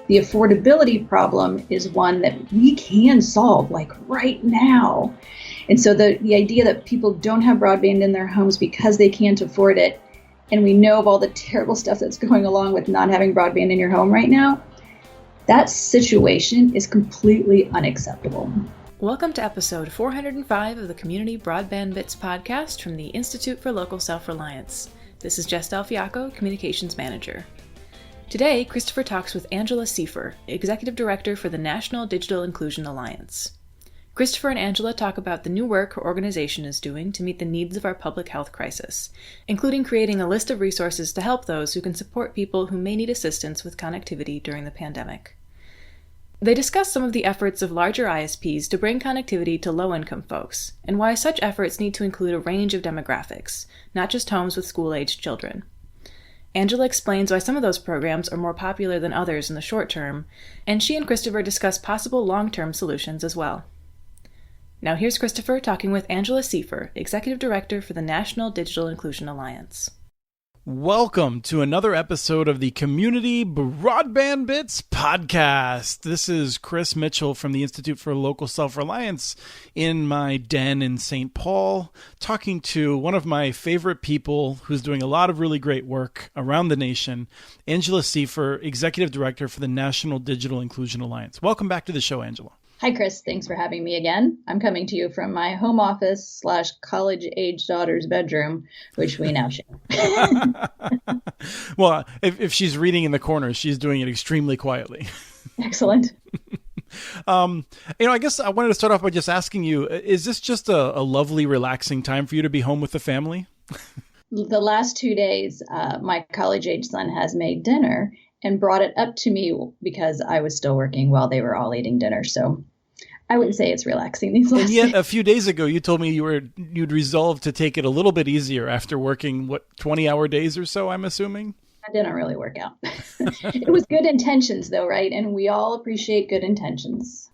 The affordability problem is one that we can solve like right now. And so the idea that people don't have broadband in their homes because they can't afford it, and we know of all the terrible stuff that's going along with not having broadband in your home right now, that situation is completely unacceptable. Welcome to episode 405 of the Community Broadband Bits podcast from the Institute for Local Self-Reliance. This is Jess Delfiaco, Communications Manager. Today, Christopher talks with Angela Seifer, Executive Director for the National Digital Inclusion Alliance. Christopher and Angela talk about the new work her organization is doing to meet the needs of our public health crisis, including creating a list of resources to help those who can support people who may need assistance with connectivity during the pandemic. They discuss some of the efforts of larger ISPs to bring connectivity to low-income folks, and why such efforts need to include a range of demographics, not just homes with school-aged children. Angela explains why some of those programs are more popular than others in the short term, and she and Christopher discuss possible long-term solutions as well. Now here's Christopher talking with Angela Seifer, Executive Director for the National Digital Inclusion Alliance. Welcome to another episode of the Community Broadband Bits podcast. This is Chris Mitchell from the Institute for Local Self-Reliance in my den in St. Paul, talking to one of my favorite people who's doing a lot of really great work around the nation, Angela Seifer, Executive Director for the National Digital Inclusion Alliance. Welcome back to the show, Angela. Hi, Chris. Thanks for having me again. I'm coming to you from my home office / college-age daughter's bedroom, which we now share. Well, if she's reading in the corner, she's doing it extremely quietly. Excellent. I guess I wanted to start off by just asking you, is this just a lovely, relaxing time for you to be home with the family? The last 2 days, my college-age son has made dinner and brought it up to me because I was still working while they were all eating dinner. So I wouldn't say it's relaxing these last days. And yet, days. a few days ago, you told me you'd resolved to take it a little bit easier after working, 20-hour days or so, I'm assuming? That didn't really work out. It was good intentions, though, right? And we all appreciate good intentions.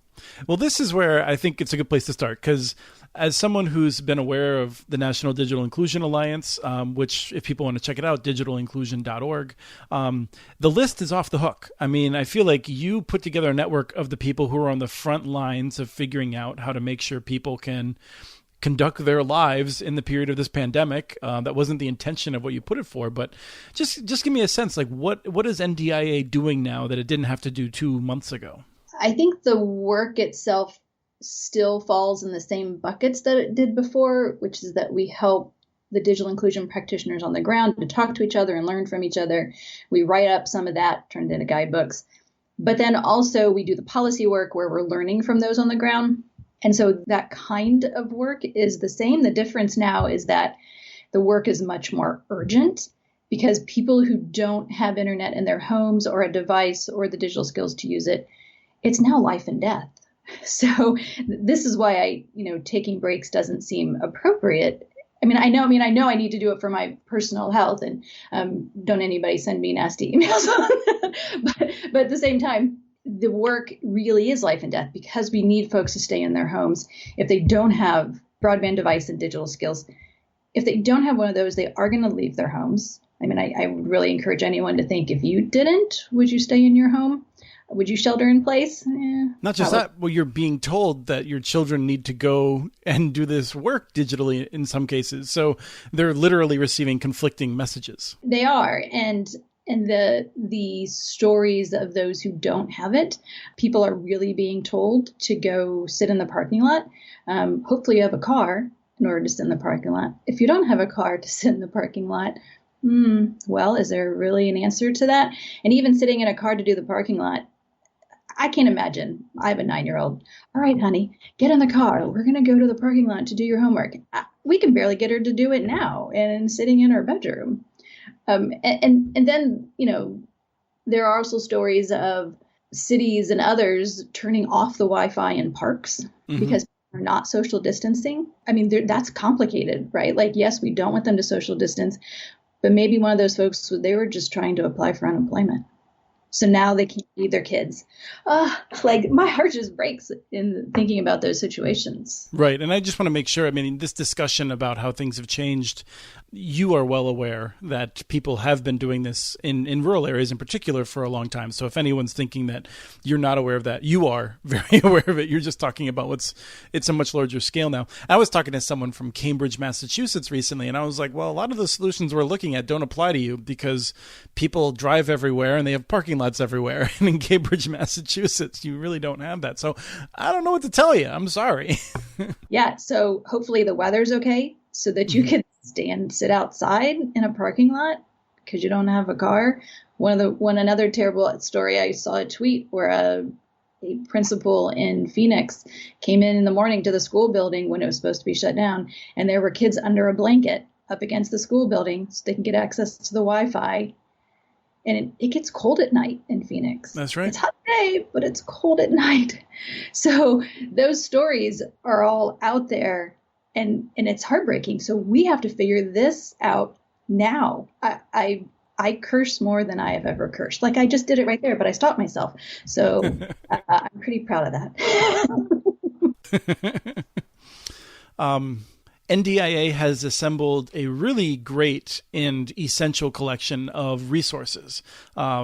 Well, this is where I think it's a good place to start, because as someone who's been aware of the National Digital Inclusion Alliance, which if people want to check it out, digitalinclusion.org, the list is off the hook. I mean, I feel like you put together a network of the people who are on the front lines of figuring out how to make sure people can conduct their lives in the period of this pandemic. That wasn't the intention of what you put it for, but just give me a sense, like what is NDIA doing now that it didn't have to do 2 months ago? I think the work itself still falls in the same buckets that it did before, which is that we help the digital inclusion practitioners on the ground to talk to each other and learn from each other. We write up some of that, turned into guidebooks. But then also we do the policy work where we're learning from those on the ground. And so that kind of work is the same. The difference now is that the work is much more urgent because people who don't have internet in their homes or a device or the digital skills to use it, it's now life and death. So this is why taking breaks doesn't seem appropriate. I know I need to do it for my personal health, and don't anybody send me nasty emails. but at the same time, the work really is life and death because we need folks to stay in their homes. If they don't have broadband device and digital skills, if they don't have one of those, they are going to leave their homes. I would really encourage anyone to think, if you didn't, would you stay in your home? Would you shelter in place? Not just that, well, you're being told that your children need to go and do this work digitally in some cases. So they're literally receiving conflicting messages. They are. And the stories of those who don't have it, people are really being told to go sit in the parking lot. Hopefully you have a car in order to sit in the parking lot. If you don't have a car to sit in the parking lot, well, is there really an answer to that? And even sitting in a car to do the parking lot, I can't imagine. I have a 9-year-old. All right, honey, get in the car. We're going to go to the parking lot to do your homework. We can barely get her to do it now and sitting in her bedroom. And then, there are also stories of cities and others turning off the Wi-Fi in parks because they're not social distancing. That's complicated, right? Like, yes, we don't want them to social distance, but maybe one of those folks, they were just trying to apply for unemployment. So now they can't feed their kids. My heart just breaks in thinking about those situations. Right. And I just want to make sure, this discussion about how things have changed, you are well aware that people have been doing this in rural areas in particular for a long time. So if anyone's thinking that you're not aware of that, you are very aware of it. You're just talking about it's a much larger scale now. I was talking to someone from Cambridge, Massachusetts recently, and I was like, well, a lot of the solutions we're looking at don't apply to you because people drive everywhere and they have parking lots everywhere. And in Cambridge, Massachusetts, you really don't have that. So I don't know what to tell you. I'm sorry. Yeah. So hopefully the weather's okay so that you can sit outside in a parking lot because you don't have a car. Another terrible story, I saw a tweet where a principal in Phoenix came in the morning to the school building when it was supposed to be shut down, and there were kids under a blanket up against the school building so they can get access to the Wi-Fi. And it gets cold at night in Phoenix. That's right. It's hot today, but it's cold at night. So those stories are all out there. And it's heartbreaking. So we have to figure this out now. I curse more than I have ever cursed. Like I just did it right there, but I stopped myself. So I'm pretty proud of that. NDIA has assembled a really great and essential collection of resources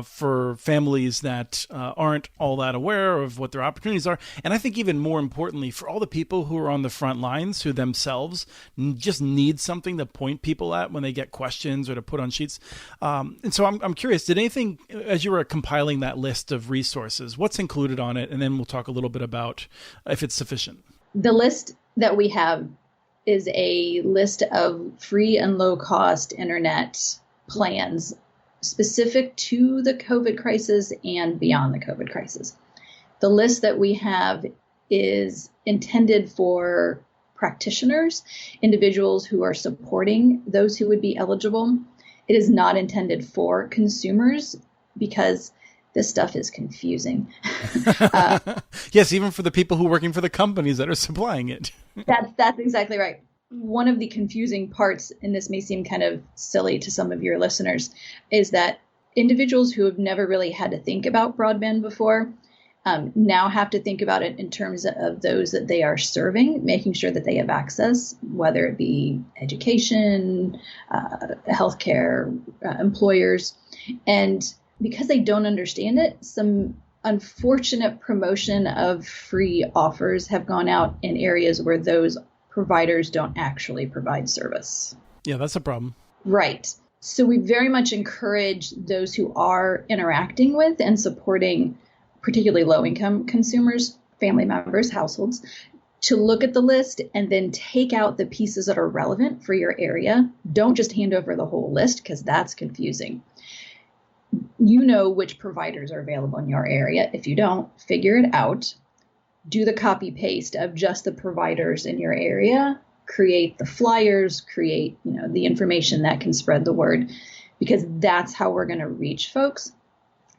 for families that aren't all that aware of what their opportunities are. And I think even more importantly, for all the people who are on the front lines who themselves just need something to point people at when they get questions or to put on sheets. And so I'm curious, did anything, as you were compiling that list of resources, what's included on it? And then we'll talk a little bit about if it's sufficient. The list that we have is a list of free and low cost internet plans specific to the COVID crisis and beyond the COVID crisis. The list that we have is intended for practitioners, individuals who are supporting those who would be eligible. It is not intended for consumers because this stuff is confusing. Yes, even for the people who are working for the companies that are supplying it. That's exactly right. One of the confusing parts, and this may seem kind of silly to some of your listeners, is that individuals who have never really had to think about broadband before now have to think about it in terms of those that they are serving, making sure that they have access, whether it be education, healthcare, employers. And because they don't understand it, some unfortunate promotion of free offers have gone out in areas where those providers don't actually provide service. Yeah, that's a problem. Right. So we very much encourage those who are interacting with and supporting particularly low-income consumers, family members, households, to look at the list and then take out the pieces that are relevant for your area. Don't just hand over the whole list because that's confusing. You know which providers are available in your area. If you don't, figure it out. Do the copy paste of just the providers in your area. Create the flyers, create, the information that can spread the word, because that's how we're going to reach folks.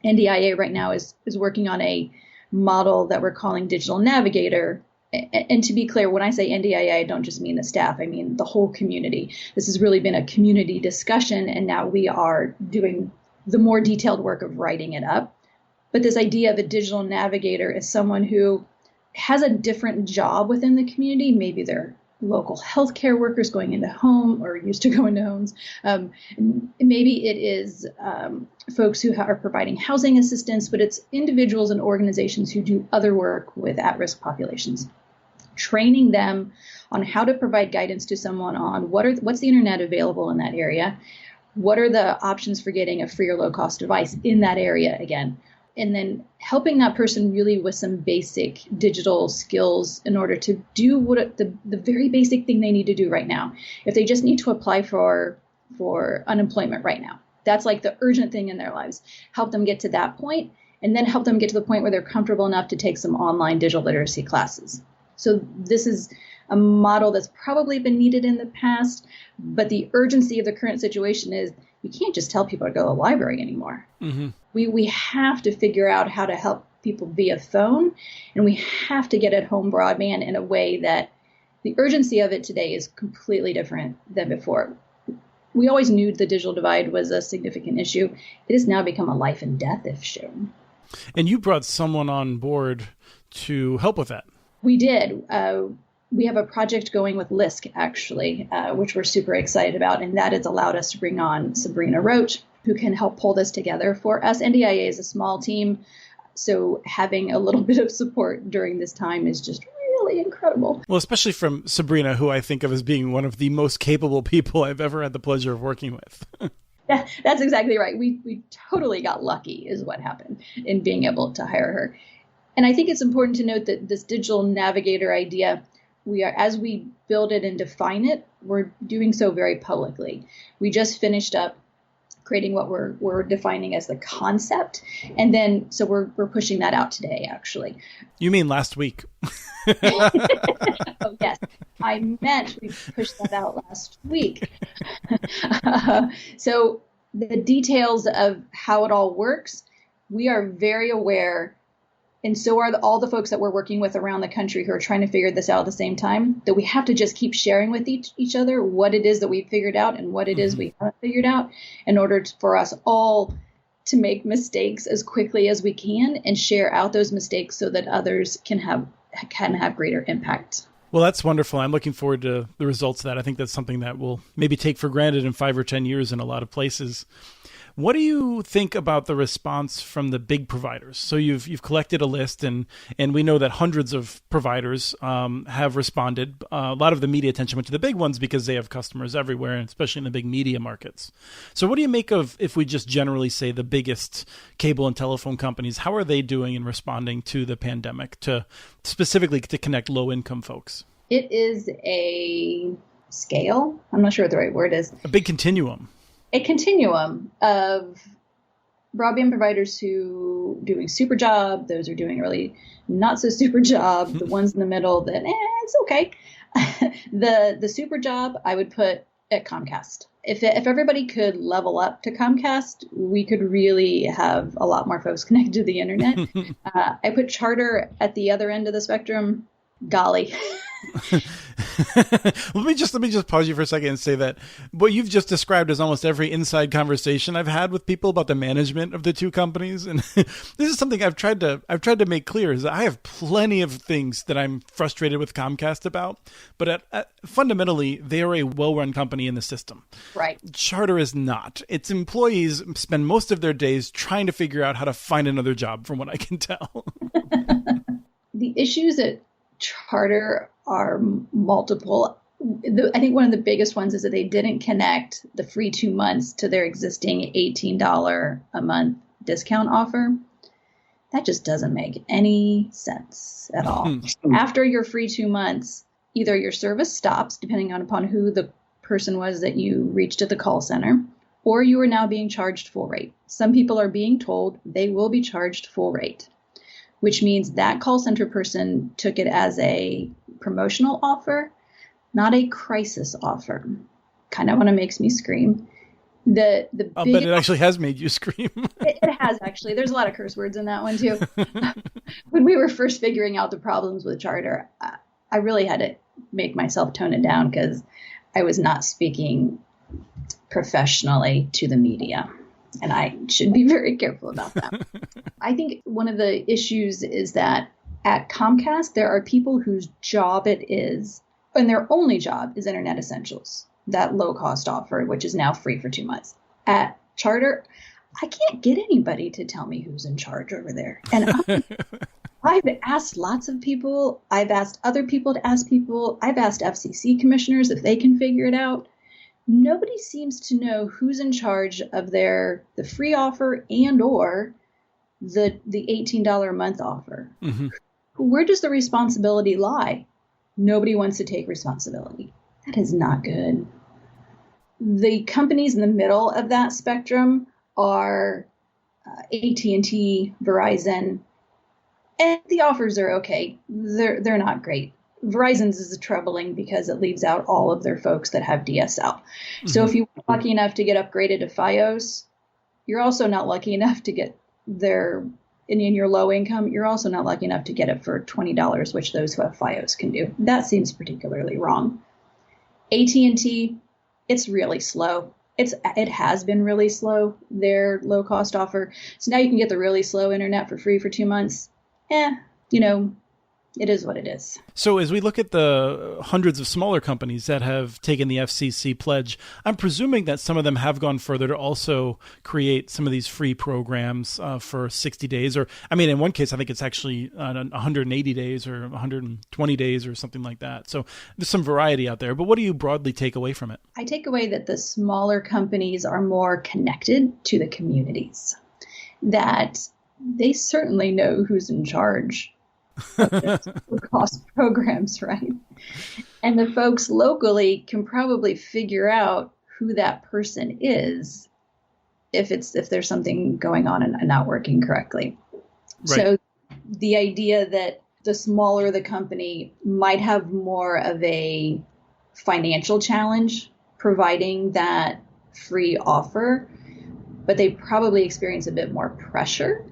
NDIA right now is working on a model that we're calling Digital Navigator. And to be clear, when I say NDIA, I don't just mean the staff, I mean the whole community. This has really been a community discussion, and now we are doing the more detailed work of writing it up. But this idea of a digital navigator is someone who has a different job within the community. Maybe they're local healthcare workers going into home or used to go into homes. Maybe it is folks who are providing housing assistance, but it's individuals and organizations who do other work with at-risk populations. Training them on how to provide guidance to someone on what's the internet available in that area, what are the options for getting a free or low-cost device in that area again, and then helping that person really with some basic digital skills in order to do what the very basic thing they need to do right now. If they just need to apply for unemployment right now, that's like the urgent thing in their lives. Help them get to that point, and then help them get to the point where they're comfortable enough to take some online digital literacy classes. So this is a model that's probably been needed in the past, but the urgency of the current situation is you can't just tell people to go to the library anymore. Mm-hmm. We have to figure out how to help people via phone, and we have to get at home broadband in a way that the urgency of it today is completely different than before. We always knew the digital divide was a significant issue. It has now become a life and death issue. And you brought someone on board to help with that. We did. we have a project going with LISC, actually, which we're super excited about. And that has allowed us to bring on Sabrina Roach, who can help pull this together for us. NDIA is a small team, so having a little bit of support during this time is just really incredible. Well, especially from Sabrina, who I think of as being one of the most capable people I've ever had the pleasure of working with. That's exactly right. We totally got lucky is what happened in being able to hire her. And I think it's important to note that this digital navigator idea, as we build it and define it, we're doing so very publicly. We just finished up creating what we're defining as the concept. And then, so we're pushing that out today, actually. You mean last week? Oh, yes. I meant we pushed that out last week. So the details of how it all works, we are very aware, and so are all the folks that we're working with around the country who are trying to figure this out at the same time, that we have to just keep sharing with each other what it is that we've figured out and what it is we haven't figured out in order for us all to make mistakes as quickly as we can and share out those mistakes so that others can have greater impact. Well, that's wonderful. I'm looking forward to the results of that. I think that's something that we'll maybe take for granted in 5 or 10 years in a lot of places. What do you think about the response from the big providers? So you've collected a list, and we know that hundreds of providers have responded. A lot of the media attention went to the big ones because they have customers everywhere, and especially in the big media markets. So what do you make of, if we just generally say the biggest cable and telephone companies, how are they doing in responding to the pandemic, specifically to connect low-income folks? It is a scale. I'm not sure what the right word is. A big continuum. A continuum of broadband providers who doing super job, those are doing a really not so super job, the ones in the middle that it's okay. The super job I would put at Comcast. If everybody could level up to Comcast, we could really have a lot more folks connected to the internet. I put Charter at the other end of the spectrum. Golly. Let me just pause you for a second and say that what you've just described is almost every inside conversation I've had with people about the management of the two companies. And this is something I've tried to make clear, is that I have plenty of things that I'm frustrated with Comcast about, but fundamentally they are a well-run company in the system. Right. Charter is not. Its employees spend most of their days trying to figure out how to find another job, from what I can tell. The issues at Charter are multiple. I think one of the biggest ones is that they didn't connect the free 2 months to their existing $18 a month discount offer. That just doesn't make any sense at all. After your free 2 months, either your service stops, depending upon who the person was that you reached at the call center, or you are now being charged full rate. Some people are being told they will be charged full rate, which means that call center person took it as a promotional offer, not a crisis offer. Kind of what makes me scream. But it actually has made you scream. It has, actually. There's a lot of curse words in that one, too. When we were first figuring out the problems with Charter, I really had to make myself tone it down because I was not speaking professionally to the media. And I should be very careful about that. I think one of the issues is that at Comcast, there are people whose job it is, and their only job is Internet Essentials, that low-cost offer, which is now free for 2 months. At Charter, I can't get anybody to tell me who's in charge over there. And I've asked lots of people. I've asked other people to ask people. I've asked FCC commissioners if they can figure it out. Nobody seems to know who's in charge of the free offer and or the $18 a month offer. Mm-hmm. Where does the responsibility lie? Nobody wants to take responsibility. That is not good. The companies in the middle of that spectrum are AT&T, Verizon, and the offers are okay. They're not great. Verizon's is troubling because it leaves out all of their folks that have DSL. Mm-hmm. So if you're lucky enough to get upgraded to Fios, you're also not lucky enough to get in your low income, you're also not lucky enough to get it for $20, which those who have Fios can do. That seems particularly wrong. AT&T, it's really slow. It has been really slow, their low cost offer. So now you can get the really slow internet for free for 2 months. It is what it is. So as we look at the hundreds of smaller companies that have taken the FCC pledge, I'm presuming that some of them have gone further to also create some of these free programs for 60 days. Or, I mean, in one case, I think it's actually 180 days or 120 days or something like that. So there's some variety out there. But what do you broadly take away from it? I take away that the smaller companies are more connected to the communities, that they certainly know who's in charge cost programs, right? And the folks locally can probably figure out who that person is if there's something going on and not working correctly. Right. So the idea that the smaller the company might have more of a financial challenge providing that free offer, but they probably experience a bit more pressure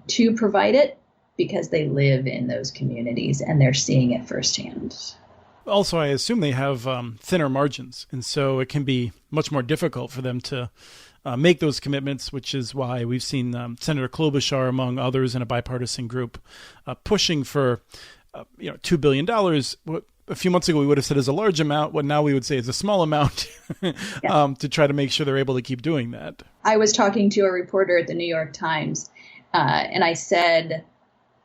to provide it, because they live in those communities and they're seeing it firsthand. Also, I assume they have thinner margins, and so it can be much more difficult for them to make those commitments, which is why we've seen Senator Klobuchar, among others in a bipartisan group, pushing for $2 billion. What a few months ago we would have said is a large amount, what now we would say is a small amount, to try to make sure they're able to keep doing that. I was talking to a reporter at the New York Times, and I said,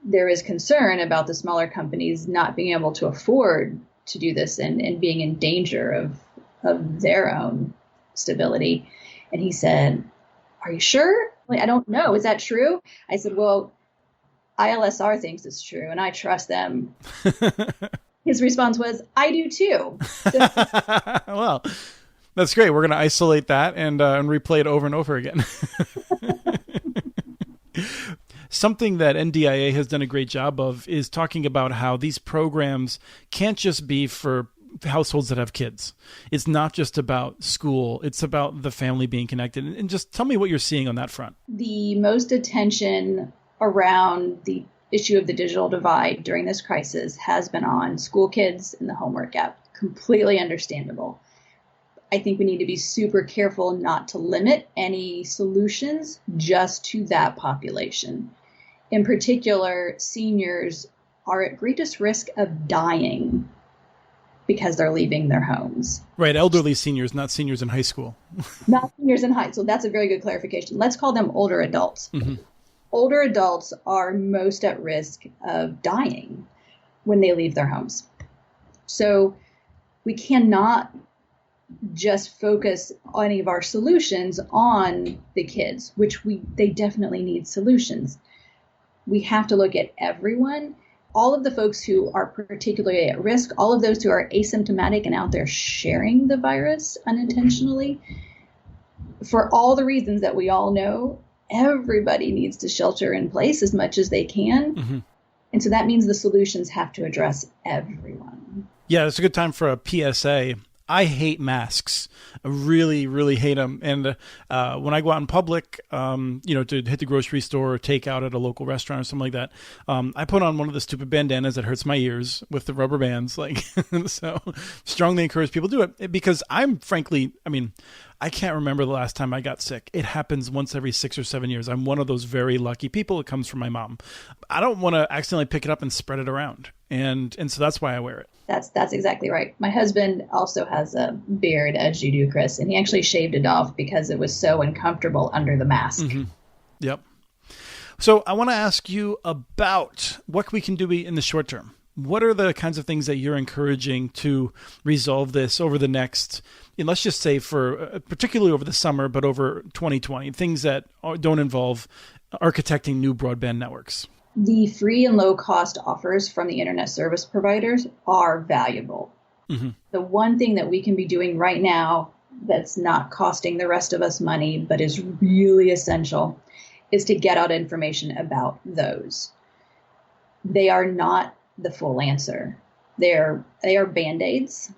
there is concern about the smaller companies not being able to afford to do this and being in danger of their own stability. And he said, are you sure? I don't know. Is that true? I said, well, ILSR thinks it's true and I trust them. His response was, I do too. Well, that's great. We're going to isolate that and replay it over and over again. Something that NDIA has done a great job of is talking about how these programs can't just be for households that have kids. It's not just about school. It's about the family being connected. And just tell me what you're seeing on that front. The most attention around the issue of the digital divide during this crisis has been on school kids and the homework gap. Completely understandable. I think we need to be super careful not to limit any solutions just to that population. In particular, seniors are at greatest risk of dying because they're leaving their homes. Right, elderly seniors, not seniors in high school. Not seniors in high school. That's a very good clarification. Let's call them older adults. Mm-hmm. Older adults are most at risk of dying when they leave their homes. So we cannot just focus any of our solutions on the kids, which they definitely need solutions. We have to look at everyone, all of the folks who are particularly at risk, all of those who are asymptomatic and out there sharing the virus unintentionally. For all the reasons that we all know, everybody needs to shelter in place as much as they can. Mm-hmm. And so that means the solutions have to address everyone. Yeah, it's a good time for a PSA. I hate masks. I really, really hate them. And when I go out in public, to hit the grocery store or take out at a local restaurant or something like that, I put on one of the stupid bandanas that hurts my ears with the rubber bands. So strongly encourage people to do it because I can't remember the last time I got sick. It happens once every 6 or 7 years. I'm one of those very lucky people. It comes from my mom. I don't want to accidentally pick it up and spread it around. And so that's why I wear it. That's exactly right. My husband also has a beard, as you do, Chris, and he actually shaved it off because it was so uncomfortable under the mask. Mm-hmm. Yep. So I want to ask you about what we can do in the short term. What are the kinds of things that you're encouraging to resolve this over the next, let's just say particularly over the summer, but over 2020, things that don't involve architecting new broadband networks? The free and low cost offers from the internet service providers are valuable. Mm-hmm. The one thing that we can be doing right now that's not costing the rest of us money, but is really essential, is to get out information about those. They are not the full answer. They are Band-Aids.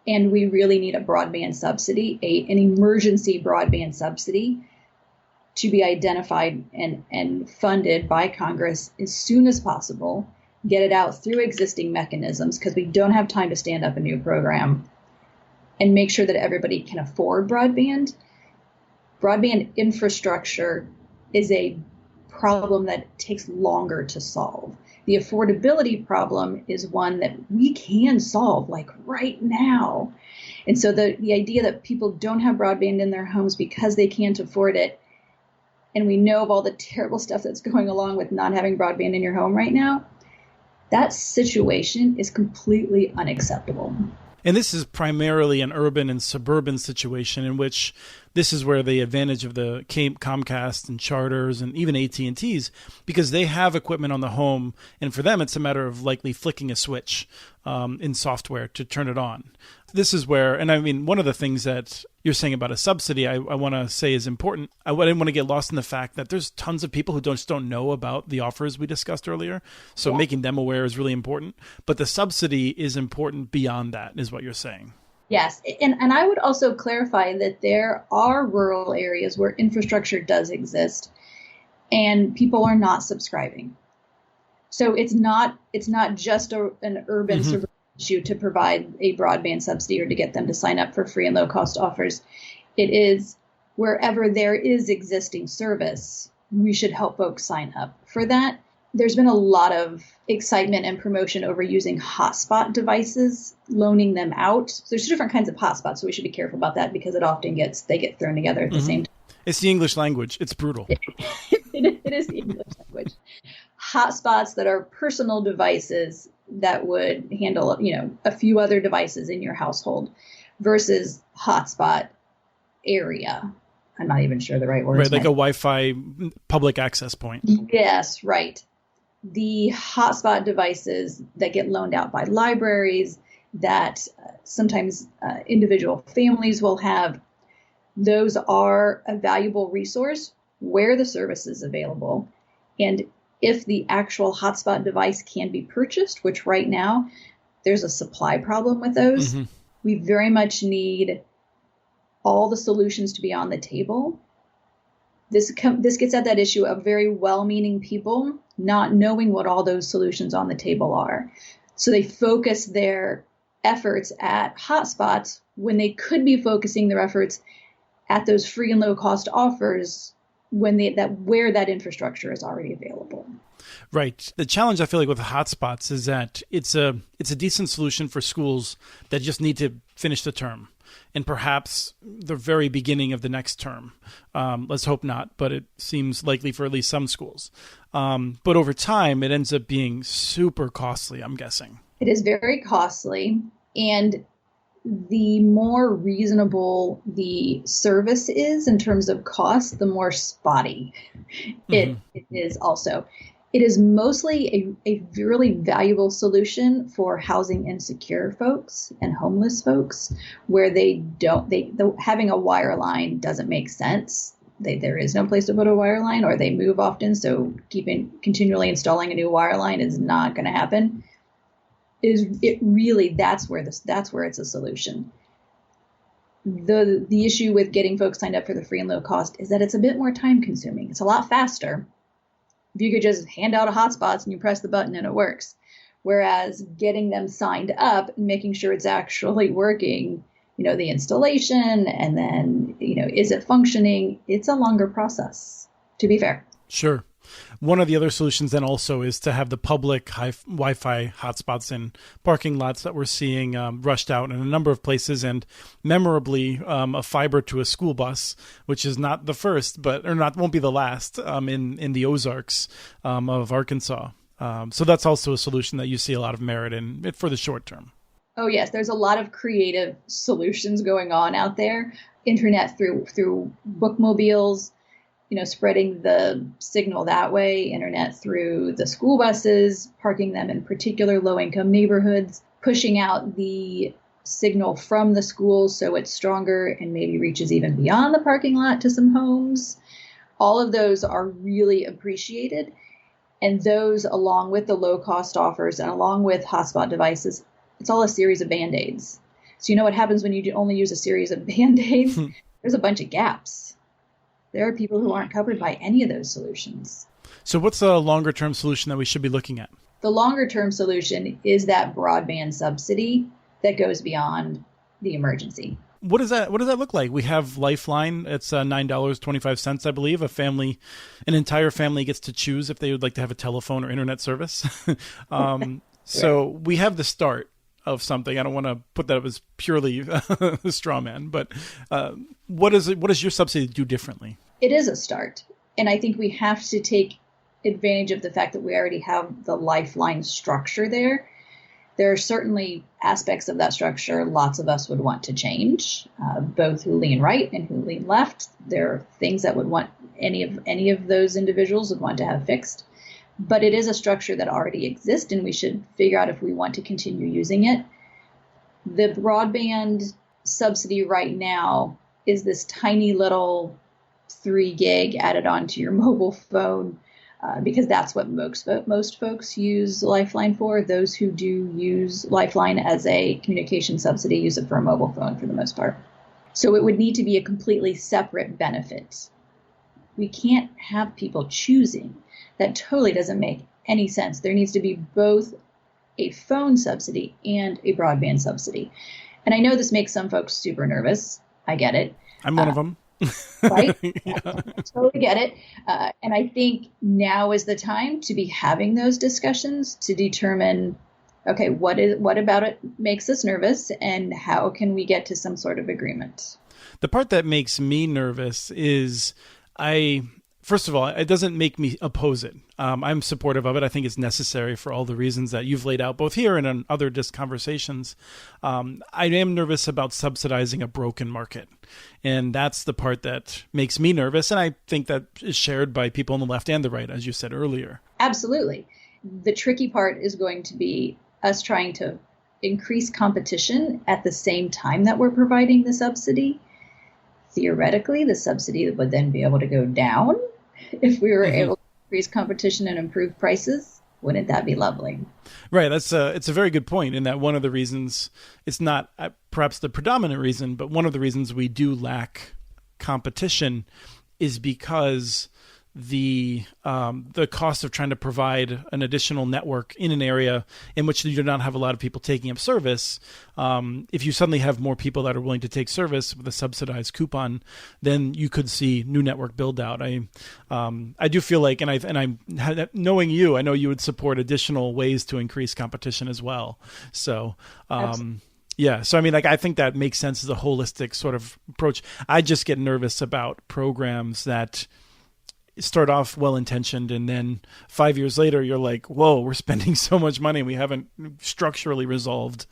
And we really need a broadband subsidy, an emergency broadband subsidy to be identified and funded by Congress as soon as possible, get it out through existing mechanisms because we don't have time to stand up a new program, and make sure that everybody can afford broadband. Broadband infrastructure is a problem that takes longer to solve. The affordability problem is one that we can solve like right now. And so the idea that people don't have broadband in their homes because they can't afford it, and we know of all the terrible stuff that's going along with not having broadband in your home right now, that situation is completely unacceptable. And this is primarily an urban and suburban situation in which this is where the advantage of the Comcast and Charters and even AT&Ts, because they have equipment on the home, and for them it's a matter of likely flicking a switch in software to turn it on. This is where, and I mean, one of the things that you're saying about a subsidy, I want to say is important. I didn't want to get lost in the fact that there's tons of people who just don't know about the offers we discussed earlier. So making them aware is really important. But the subsidy is important beyond that, is what you're saying. Yes. And I would also clarify that there are rural areas where infrastructure does exist and people are not subscribing. So it's not just an urban suburban issue to provide a broadband subsidy or to get them to sign up for free and low cost offers. It is wherever there is existing service, we should help folks sign up for that. There's been a lot of excitement and promotion over using hotspot devices, loaning them out. So there's different kinds of hotspots, so we should be careful about that because it often they get thrown together at the same time. It's the English language. It's brutal. It is the English language. Hotspots that are personal devices that would handle, a few other devices in your household versus hotspot area. I'm not even sure the right word. Right, like a Wi-Fi public access point. Yes, right. The hotspot devices that get loaned out by libraries that sometimes individual families will have, those are a valuable resource where the service is available. And if the actual hotspot device can be purchased, which right now there's a supply problem with those, we very much need all the solutions to be on the table. This gets at that issue of very well-meaning people not knowing what all those solutions on the table are. So they focus their efforts at hotspots when they could be focusing their efforts at those free and low-cost offers where that infrastructure is already available. Right. The challenge I feel like with hotspots is that it's a decent solution for schools that just need to finish the term and perhaps the very beginning of the next term. Let's hope not, but it seems likely for at least some schools. But over time, it ends up being super costly, I'm guessing. It is very costly, and the more reasonable the service is in terms of cost, the more spotty it is also. It is mostly a really valuable solution for housing insecure folks and homeless folks where having a wire line doesn't make sense. There is no place to put a wire line, or they move often, so continually installing a new wire line is not going to happen. That's where it's a solution. The issue with getting folks signed up for the free and low cost is that it's a bit more time consuming. It's a lot faster if you could just hand out a hotspot and you press the button and it works. Whereas getting them signed up and making sure it's actually working, the installation and then, is it functioning? It's a longer process, to be fair. Sure. One of the other solutions then also is to have the public Wi-Fi hotspots in parking lots that we're seeing rushed out in a number of places, and memorably a fiber to a school bus, which is not the first, won't be the last in the Ozarks of Arkansas. So that's also a solution that you see a lot of merit in for the short term. Oh yes, there's a lot of creative solutions going on out there. Internet through bookmobiles. Spreading the signal that way, internet through the school buses, parking them in particular low-income neighborhoods, pushing out the signal from the schools so it's stronger and maybe reaches even beyond the parking lot to some homes. All of those are really appreciated. And those, along with the low-cost offers and along with hotspot devices, it's all a series of Band-Aids. So you know what happens when you only use a series of Band-Aids? There's a bunch of gaps. There are people who aren't covered by any of those solutions. So what's the longer-term solution that we should be looking at? The longer-term solution is that broadband subsidy that goes beyond the emergency. what does that look like? We have Lifeline. It's $9.25, I believe. An entire family gets to choose if they would like to have a telephone or internet service. So we have the start of something. I don't want to put that up as purely a straw man, but what does your subsidy do differently? It is a start. And I think we have to take advantage of the fact that we already have the Lifeline structure there. There are certainly aspects of that structure lots of us would want to change, both who lean right and who lean left. There are things that would want any of those individuals would want to have fixed. But it is a structure that already exists, and we should figure out if we want to continue using it. The broadband subsidy right now is this tiny little 3 gig added onto your mobile phone, because that's what most folks use Lifeline for. Those who do use Lifeline as a communication subsidy use it for a mobile phone for the most part. So it would need to be a completely separate benefit. We can't have people choosing. That totally doesn't make any sense. There needs to be both a phone subsidy and a broadband subsidy. And I know this makes some folks super nervous. I get it. I'm one of them. Right? Yeah. I totally get it. And I think now is the time to be having those discussions to determine, okay, what about it makes us nervous, and how can we get to some sort of agreement? The part that makes me nervous is first of all, it doesn't make me oppose it. I'm supportive of it. I think it's necessary for all the reasons that you've laid out, both here and in other conversations. I am nervous about subsidizing a broken market. And that's the part that makes me nervous. And I think that is shared by people on the left and the right, as you said earlier. Absolutely. The tricky part is going to be us trying to increase competition at the same time that we're providing the subsidy. Theoretically, the subsidy would then be able to go down if we were able to increase competition and improve prices. Wouldn't that be lovely? Right. It's a very good point, in that one of the reasons, it's not perhaps the predominant reason, but one of the reasons we do lack competition is because the cost of trying to provide an additional network in an area in which you do not have a lot of people taking up service. If you suddenly have more people that are willing to take service with a subsidized coupon, then you could see new network build out. I do feel like, and I'm knowing you, I know you would support additional ways to increase competition as well. So, yeah. So, I mean, I think that makes sense as a holistic sort of approach. I just get nervous about programs that start off well-intentioned, and then 5 years later, you're like, whoa, we're spending so much money. We haven't structurally resolved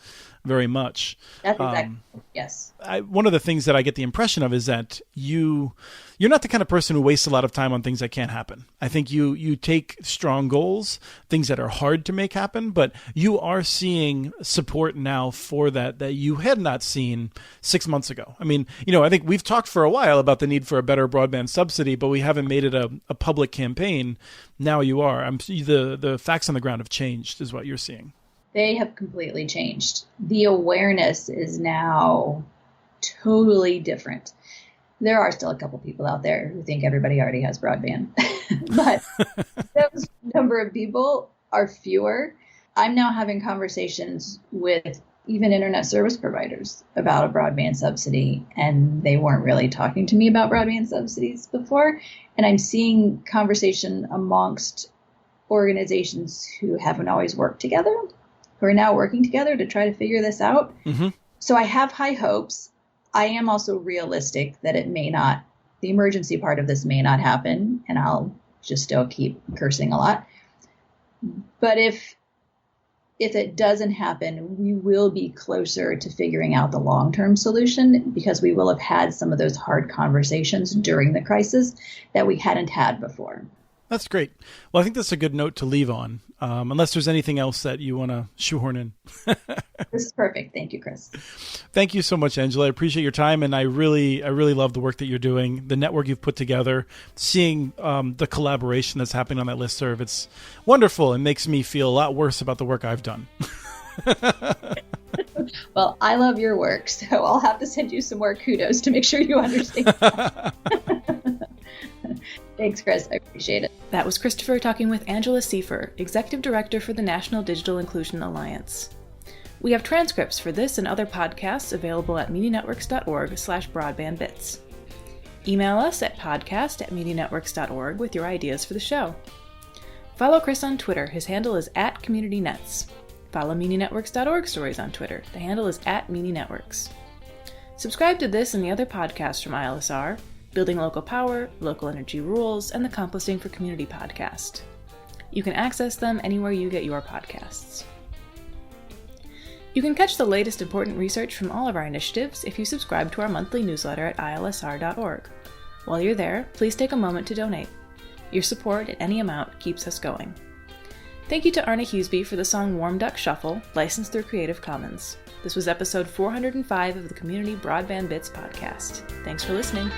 very much. That's exactly, yes. One of the things that I get the impression of is that you're not the kind of person who wastes a lot of time on things that can't happen. I think you take strong goals, things that are hard to make happen, but you are seeing support now for that you had not seen 6 months ago. I mean, I think we've talked for a while about the need for a better broadband subsidy, but we haven't made it a public campaign. Now you are. The facts on the ground have changed, is what you're seeing. They have completely changed. The awareness is now totally different. There are still a couple people out there who think everybody already has broadband, but those number of people are fewer. I'm now having conversations with even internet service providers about a broadband subsidy, and they weren't really talking to me about broadband subsidies before. And I'm seeing conversation amongst organizations who haven't always worked together, who are now working together to try to figure this out. Mm-hmm. So I have high hopes. I am also realistic that the emergency part of this may not happen, and I'll just still keep cursing a lot. But if it doesn't happen, we will be closer to figuring out the long-term solution, because we will have had some of those hard conversations during the crisis that we hadn't had before. That's great. Well, I think that's a good note to leave on, unless there's anything else that you want to shoehorn in. This is perfect. Thank you, Chris. Thank you so much, Angela. I appreciate your time, and I really love the work that you're doing, the network you've put together, seeing the collaboration that's happening on that listserv. It's wonderful. It makes me feel a lot worse about the work I've done. Well, I love your work, so I'll have to send you some more kudos to make sure you understand. Thanks, Chris. I appreciate it. That was Christopher talking with Angela Seifer, Executive Director for the National Digital Inclusion Alliance. We have transcripts for this and other podcasts available at MediaNetworks.org/broadbandbits. Email us at podcast@MediaNetworks.org with your ideas for the show. Follow Chris on Twitter. His handle is @CommunityNets. Follow MediaNetworks.org stories on Twitter. The handle is @MediaNetworks. Subscribe to this and the other podcasts from ILSR, Building Local Power, Local Energy Rules, and the Composting for Community podcast. You can access them anywhere you get your podcasts. You can catch the latest important research from all of our initiatives if you subscribe to our monthly newsletter at ilsr.org. While you're there, please take a moment to donate. Your support at any amount keeps us going. Thank you to Arna Huseby for the song Warm Duck Shuffle, licensed through Creative Commons. This was episode 405 of the Community Broadband Bits podcast. Thanks for listening.